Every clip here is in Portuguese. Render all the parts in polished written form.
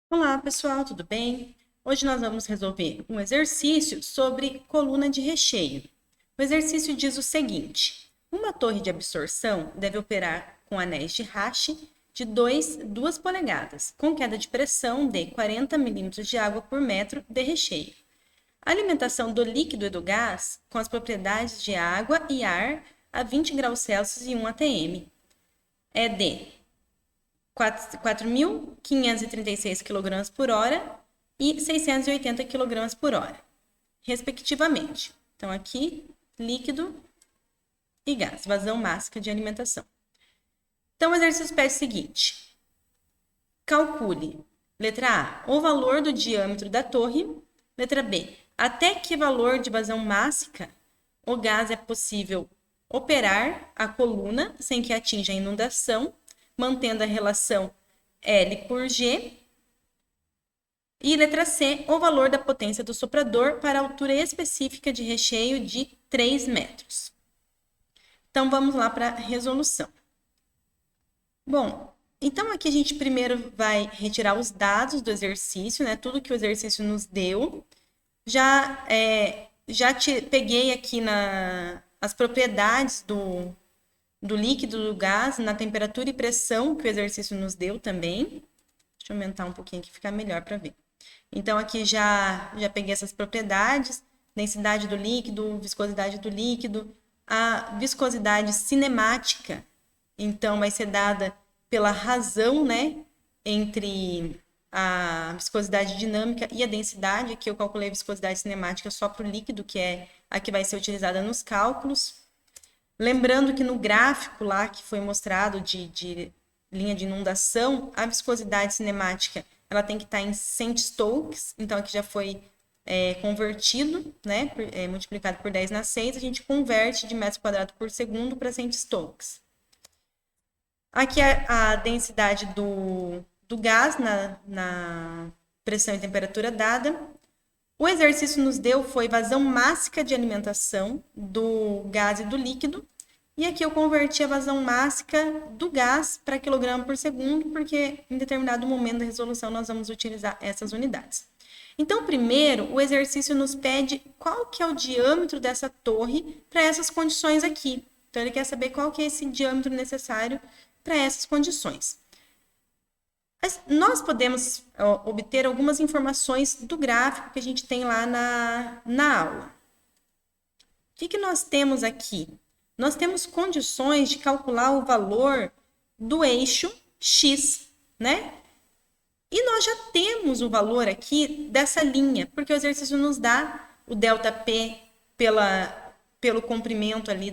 Olá, pessoal, tudo bem? Hoje nós vamos resolver um exercício sobre coluna de recheio. O exercício diz o seguinte: uma torre de absorção deve operar com anéis de rache de 2 polegadas, com queda de pressão de 40 milímetros de água por metro de recheio. A alimentação do líquido e do gás, com as propriedades de água e ar a 20 graus Celsius e 1 atm, é de 4.536 kg por hora e 680 kg por hora, respectivamente. Então, aqui, líquido e gás, vazão máxima de alimentação. Então, o exercício pede o seguinte: calcule, letra A, o valor do diâmetro da torre, letra B, até que valor de vazão máxima o gás é possível operar a coluna sem que atinja a inundação, mantendo a relação L por G. E letra C, o valor da potência do soprador para a altura específica de recheio de 3 metros. Então, vamos lá para a resolução. Bom, então aqui a gente primeiro vai retirar os dados do exercício, né? Tudo que o exercício nos deu. Já peguei aqui as propriedades do líquido, do gás, na temperatura e pressão que o exercício nos deu também. Deixa eu aumentar um pouquinho aqui, ficar melhor para ver. Então, aqui já peguei essas propriedades: densidade do líquido, viscosidade do líquido, a viscosidade cinemática. Então, vai ser dada pela razão, né, entre a viscosidade dinâmica e a densidade. Aqui eu calculei a viscosidade cinemática só para o líquido, que é a que vai ser utilizada nos cálculos. Lembrando que no gráfico lá que foi mostrado de linha de inundação, a viscosidade cinemática ela tem que estar em centistokes, então aqui já foi convertido, né, multiplicado por 10 na 6, a gente converte de metro quadrado por segundo para centistokes. Aqui é a densidade do gás na pressão e temperatura dada. O exercício nos deu foi vazão máxima de alimentação do gás e do líquido. E aqui eu converti a vazão máxima do gás para quilograma por segundo, porque em determinado momento da resolução nós vamos utilizar essas unidades. Então, primeiro, o exercício nos pede qual que é o diâmetro dessa torre para essas condições aqui. Então, ele quer saber qual que é esse diâmetro necessário para essas condições. Mas nós podemos obter algumas informações do gráfico que a gente tem lá na aula. O que nós temos aqui? Nós temos condições de calcular o valor do eixo X, né? E nós já temos o valor aqui dessa linha, porque o exercício nos dá o ΔP pelo comprimento ali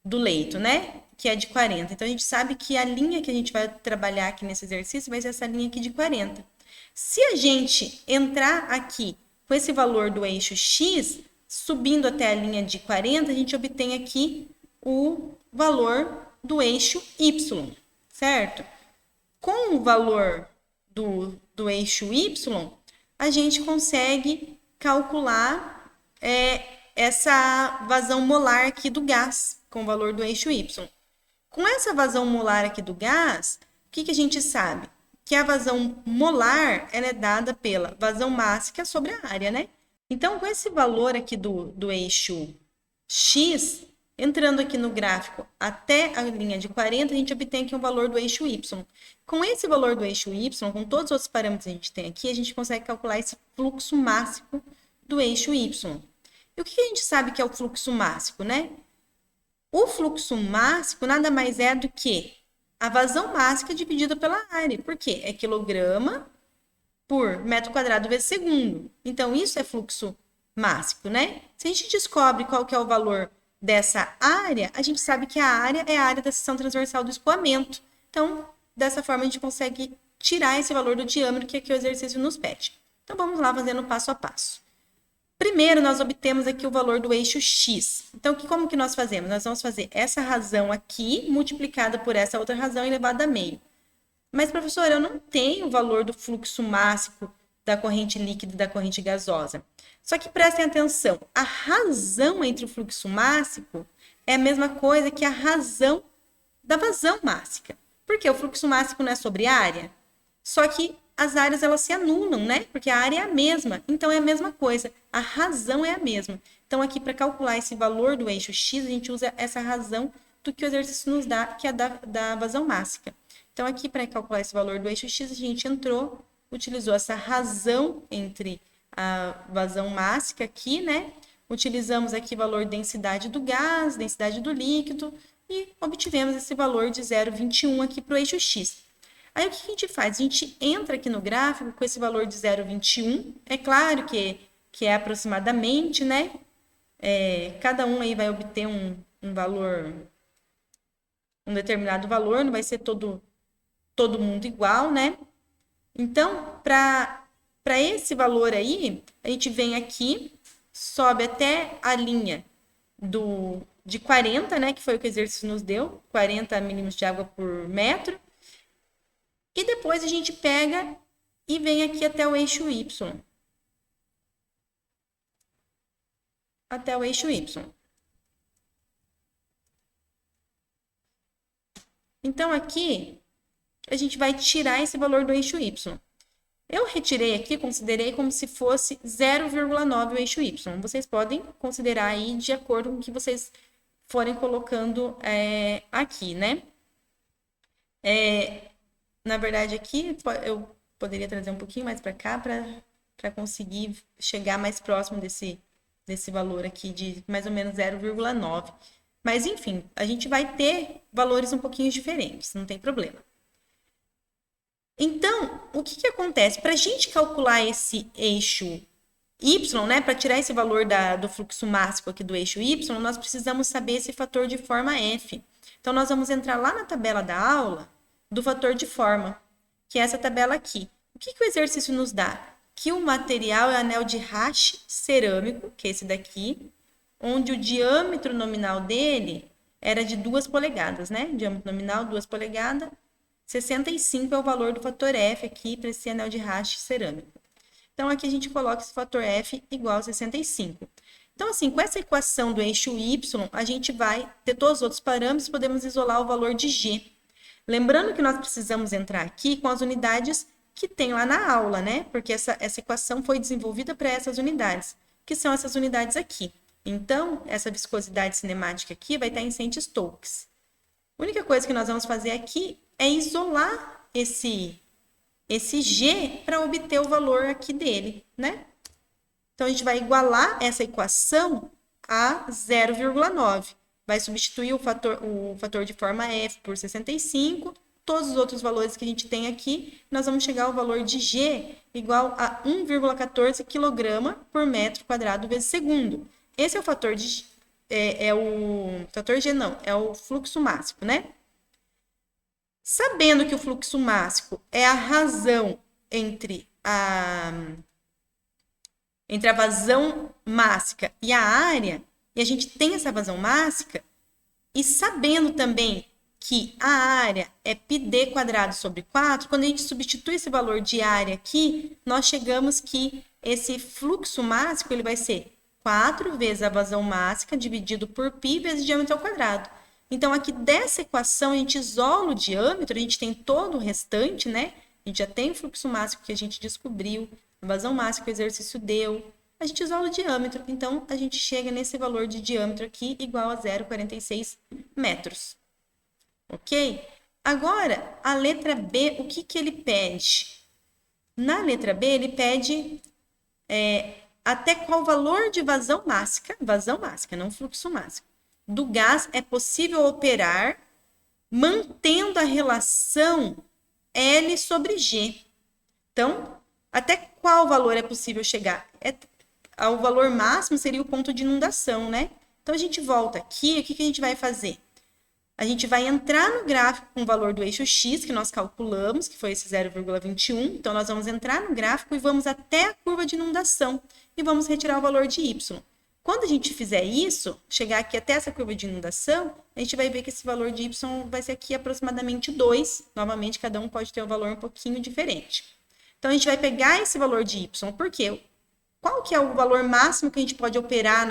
do leito, né? Que é de 40. Então, a gente sabe que a linha que a gente vai trabalhar aqui nesse exercício vai ser essa linha aqui de 40. Se a gente entrar aqui com esse valor do eixo X, subindo até a linha de 40, a gente obtém aqui o valor do eixo Y, certo? Com o valor do eixo Y, a gente consegue calcular essa vazão molar aqui do gás, com o valor do eixo Y. Com essa vazão molar aqui do gás, o que a gente sabe? Que a vazão molar ela é dada pela vazão máxima sobre a área, né? Então, com esse valor aqui do eixo X, entrando aqui no gráfico até a linha de 40, a gente obtém aqui um valor do eixo Y. Com esse valor do eixo Y, com todos os outros parâmetros que a gente tem aqui, a gente consegue calcular esse fluxo máximo do eixo Y. E o que a gente sabe que é o fluxo máximo, né? O fluxo máximo nada mais é do que a vazão máxima dividida pela área. Por quê? É quilograma por metro quadrado vezes segundo. Então, isso é fluxo máximo, né? Se a gente descobre qual que é o valor dessa área, a gente sabe que a área é a área da seção transversal do escoamento. Então, dessa forma, a gente consegue tirar esse valor do diâmetro que aqui o exercício nos pede. Então, vamos lá fazendo passo a passo. Primeiro, nós obtemos aqui o valor do eixo X. Então, como que nós fazemos? Nós vamos fazer essa razão aqui, multiplicada por essa outra razão, elevada a meio. Mas, professor, eu não tenho o valor do fluxo máximo da corrente líquida e da corrente gasosa. Só que prestem atenção, a razão entre o fluxo máximo é a mesma coisa que a razão da vazão máxima. Porque o fluxo máximo não é sobre área? Só que as áreas elas se anulam, né? Porque a área é a mesma, então é a mesma coisa, a razão é a mesma. Então, aqui, para calcular esse valor do eixo X, a gente usa essa razão do que o exercício nos dá, que é da vazão mássica. Então, aqui, para calcular esse valor do eixo X, a gente utilizou essa razão entre a vazão mássica aqui, né? Utilizamos aqui o valor densidade do gás, densidade do líquido, e obtivemos esse valor de 0,21 aqui para o eixo X. Aí, o que a gente faz? A gente entra aqui no gráfico com esse valor de 0,21. É claro que é aproximadamente, né? Cada um aí vai obter um valor, um determinado valor, não vai ser todo mundo igual, né? Então, para esse valor aí, a gente vem aqui, sobe até a linha de 40, né? Que foi o que o exercício nos deu, 40 milímetros de água por metro. E depois a gente pega e vem aqui até o eixo Y. Até o eixo Y. Então, aqui, a gente vai tirar esse valor do eixo Y. Eu retirei aqui, considerei como se fosse 0,9 o eixo Y. Vocês podem considerar aí de acordo com o que vocês forem colocando aqui, né? Na verdade, aqui eu poderia trazer um pouquinho mais para cá para conseguir chegar mais próximo desse valor aqui de mais ou menos 0,9. Mas, enfim, a gente vai ter valores um pouquinho diferentes, não tem problema. Então, o que acontece? Para a gente calcular esse eixo Y, né, para tirar esse valor do fluxo máximo aqui do eixo Y, nós precisamos saber esse fator de forma F. Então, nós vamos entrar lá na tabela da aula do fator de forma, que é essa tabela aqui. O que o exercício nos dá? Que o material é anel de Rache cerâmico, que é esse daqui, onde o diâmetro nominal dele era de 2 polegadas, né? Diâmetro nominal, 2 polegadas. 65 é o valor do fator F aqui para esse anel de Rache cerâmico. Então, aqui a gente coloca esse fator F igual a 65. Então, assim, com essa equação do eixo Y, a gente vai ter todos os outros parâmetros, podemos isolar o valor de G. Lembrando que nós precisamos entrar aqui com as unidades que tem lá na aula, né? Porque essa equação foi desenvolvida para essas unidades, que são essas unidades aqui. Então, essa viscosidade cinemática aqui vai estar em centi-Stokes. A única coisa que nós vamos fazer aqui é isolar esse G para obter o valor aqui dele, né? Então, a gente vai igualar essa equação a 0,9. Vai substituir o fator de forma F por 65, todos os outros valores que a gente tem aqui, nós vamos chegar ao valor de G igual a 1,14 kg por metro quadrado vezes segundo. Esse é o fator de... fator G não, é o fluxo máximo, né? Sabendo que o fluxo máximo é a razão entre a vazão mássica e a área, e a gente tem essa vazão mássica, e sabendo também que a área é πd quadrado sobre 4, quando a gente substitui esse valor de área aqui, nós chegamos que esse fluxo mássico ele vai ser 4 vezes a vazão mássica dividido por π vezes diâmetro ao quadrado. Então, aqui dessa equação, a gente isola o diâmetro, a gente tem todo o restante, né? A gente já tem o fluxo máximo que a gente descobriu, a vazão máxima que o exercício deu, a gente isola o diâmetro. Então, a gente chega nesse valor de diâmetro aqui igual a 0,46 metros. Ok? Agora, a letra B, o que ele pede? Na letra B, ele pede até qual valor de vazão mássica, não fluxo máximo, do gás é possível operar mantendo a relação L sobre G. Então, até qual valor é possível chegar? O valor máximo seria o ponto de inundação, né? Então, a gente volta aqui, o que a gente vai fazer? A gente vai entrar no gráfico com o valor do eixo X, que nós calculamos, que foi esse 0,21. Então, nós vamos entrar no gráfico e vamos até a curva de inundação e vamos retirar o valor de Y. Quando a gente fizer isso, chegar aqui até essa curva de inundação, a gente vai ver que esse valor de Y vai ser aqui aproximadamente 2. Novamente, cada um pode ter um valor um pouquinho diferente. Então, a gente vai pegar esse valor de Y, por quê? Qual que é o valor máximo que a gente pode operar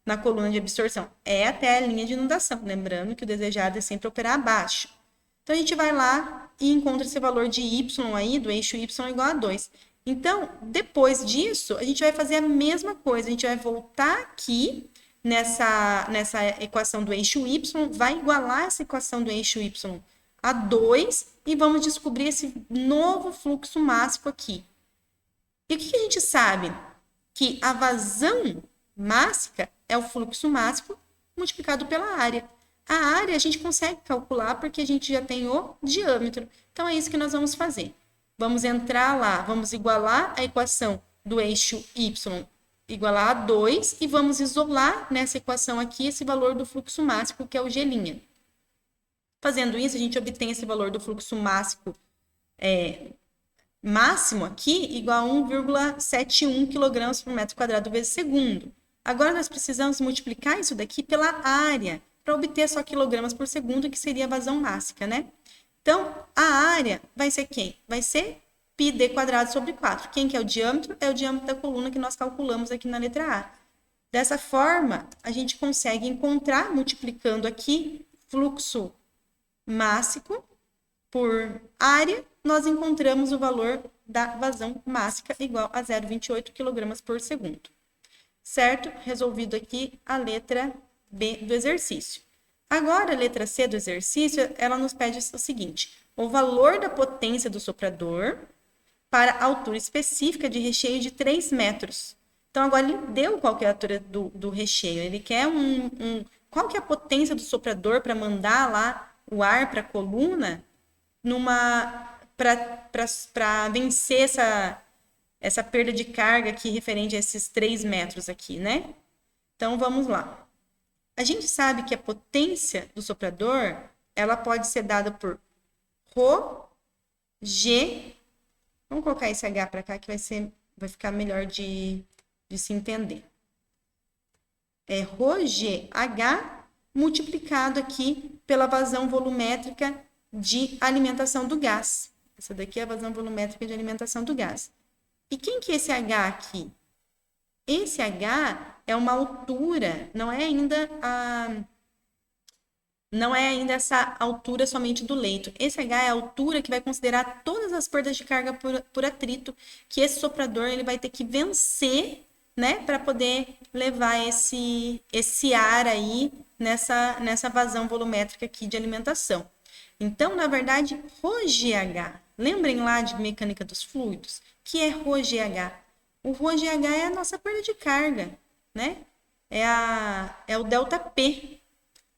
na coluna de absorção? É até a linha de inundação. Lembrando que o desejado é sempre operar abaixo. Então, a gente vai lá e encontra esse valor de y aí, do eixo y igual a 2. Então, depois disso, a gente vai fazer a mesma coisa. A gente vai voltar aqui nessa equação do eixo y, vai igualar essa equação do eixo y a 2 e vamos descobrir esse novo fluxo mássico aqui. E o que a gente sabe? Que a vazão mássica é o fluxo mássico multiplicado pela área. A área a gente consegue calcular porque a gente já tem o diâmetro. Então, é isso que nós vamos fazer. Vamos entrar lá, vamos igualar a equação do eixo y igualar a 2 e vamos isolar nessa equação aqui esse valor do fluxo mássico, que é o G'. Fazendo isso, a gente obtém esse valor do fluxo mássico máximo aqui igual a 1,71 kg por metro quadrado vezes segundo. Agora, nós precisamos multiplicar isso daqui pela área para obter só quilogramas por segundo, que seria a vazão mássica, né? Então, a área vai ser quem? Vai ser πd quadrado sobre 4. Quem que é o diâmetro? É o diâmetro da coluna que nós calculamos aqui na letra A. Dessa forma, a gente consegue encontrar, multiplicando aqui, fluxo mássico por área, nós encontramos o valor da vazão mássica igual a 0,28 kg por segundo. Certo? Resolvido aqui a letra B do exercício. Agora, a letra C do exercício, ela nos pede o seguinte: o valor da potência do soprador para a altura específica de recheio de 3 metros. Então, agora ele deu qual que é a altura do recheio. Ele quer qual que é a potência do soprador para mandar lá o ar para a coluna para vencer essa perda de carga aqui referente a esses 3 metros aqui, né? Então, vamos lá. A gente sabe que a potência do soprador, ela pode ser dada por ρg. Vamos colocar esse H para cá que vai ficar melhor de se entender. É ρgh multiplicado aqui pela vazão volumétrica de alimentação do gás. Essa daqui é a vazão volumétrica de alimentação do gás. E quem que é esse H aqui? Esse H é uma altura, não é ainda essa altura somente do leito. Esse H é a altura que vai considerar todas as perdas de carga por atrito que esse soprador ele vai ter que vencer, né, para poder levar esse ar aí nessa vazão volumétrica aqui de alimentação. Então, na verdade, ρgh, lembrem lá de mecânica dos fluidos, que é ρgh. O ρgh é a nossa perda de carga, né? É o ΔP,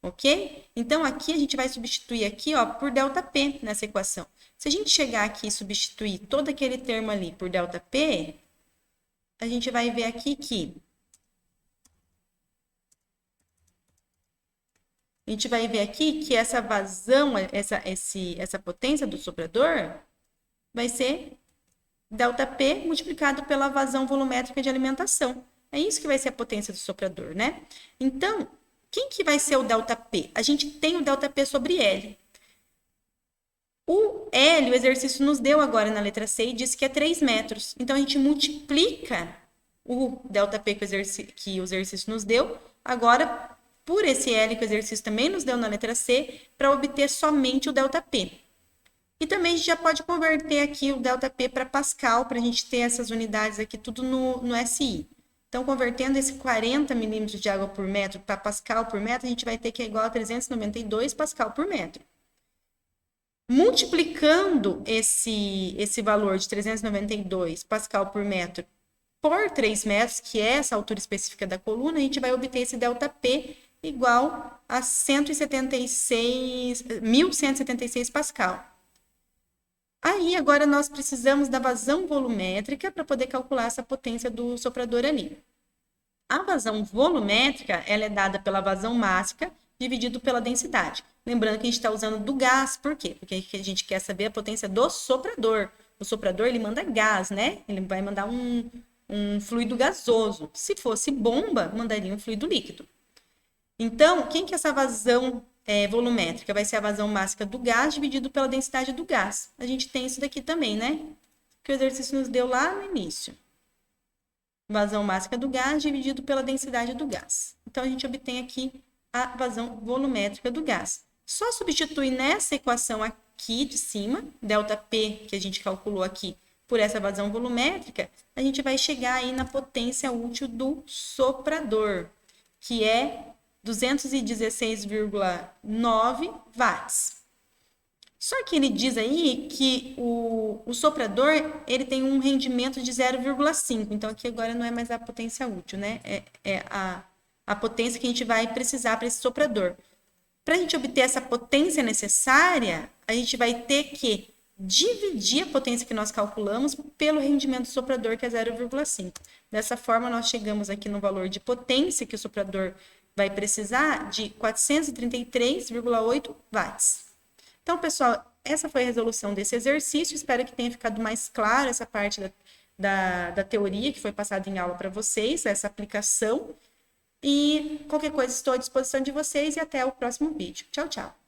ok? Então, aqui a gente vai substituir aqui, ó, por ΔP nessa equação. Se a gente chegar aqui e substituir todo aquele termo ali por ΔP, a gente vai ver aqui que essa vazão, essa potência do soprador vai ser ΔP multiplicado pela vazão volumétrica de alimentação. É isso que vai ser a potência do soprador, né? Então, quem que vai ser o ΔP? A gente tem o ΔP sobre L. O L, o exercício nos deu agora na letra C e disse que é 3 metros. Então, a gente multiplica o ΔP que o exercício nos deu, agora por esse L que o exercício também nos deu na letra C, para obter somente o ΔP. E também a gente já pode converter aqui o ΔP para Pascal, para a gente ter essas unidades aqui tudo no SI. Então, convertendo esse 40 milímetros de água por metro para Pascal por metro, a gente vai ter que é igual a 392 Pascal por metro. Multiplicando esse valor de 392 Pascal por metro por 3 metros, que é essa altura específica da coluna, a gente vai obter esse ΔP igual a 1.176 Pascal. Aí, agora, nós precisamos da vazão volumétrica para poder calcular essa potência do soprador ali. A vazão volumétrica, ela é dada pela vazão mássica dividido pela densidade. Lembrando que a gente está usando do gás, por quê? Porque a gente quer saber a potência do soprador. O soprador, ele manda gás, né? Ele vai mandar um fluido gasoso. Se fosse bomba, mandaria um fluido líquido. Então, quem que é essa vazão volumétrica? Vai ser a vazão mássica do gás dividido pela densidade do gás. A gente tem isso daqui também, né? Que o exercício nos deu lá no início. Vazão mássica do gás dividido pela densidade do gás. Então, a gente obtém aqui a vazão volumétrica do gás. Só substitui nessa equação aqui de cima, ΔP, que a gente calculou aqui, por essa vazão volumétrica, a gente vai chegar aí na potência útil do soprador, que é 216,9 watts. Só que ele diz aí que o soprador ele tem um rendimento de 0,5. Então, aqui agora não é mais a potência útil, né? É a potência que a gente vai precisar para esse soprador. Para a gente obter essa potência necessária, a gente vai ter que dividir a potência que nós calculamos pelo rendimento do soprador, que é 0,5. Dessa forma, nós chegamos aqui no valor de potência que o soprador vai precisar de 433,8 watts. Então, pessoal, essa foi a resolução desse exercício. Espero que tenha ficado mais claro essa parte da teoria que foi passada em aula para vocês, essa aplicação. E qualquer coisa, estou à disposição de vocês e até o próximo vídeo. Tchau, tchau!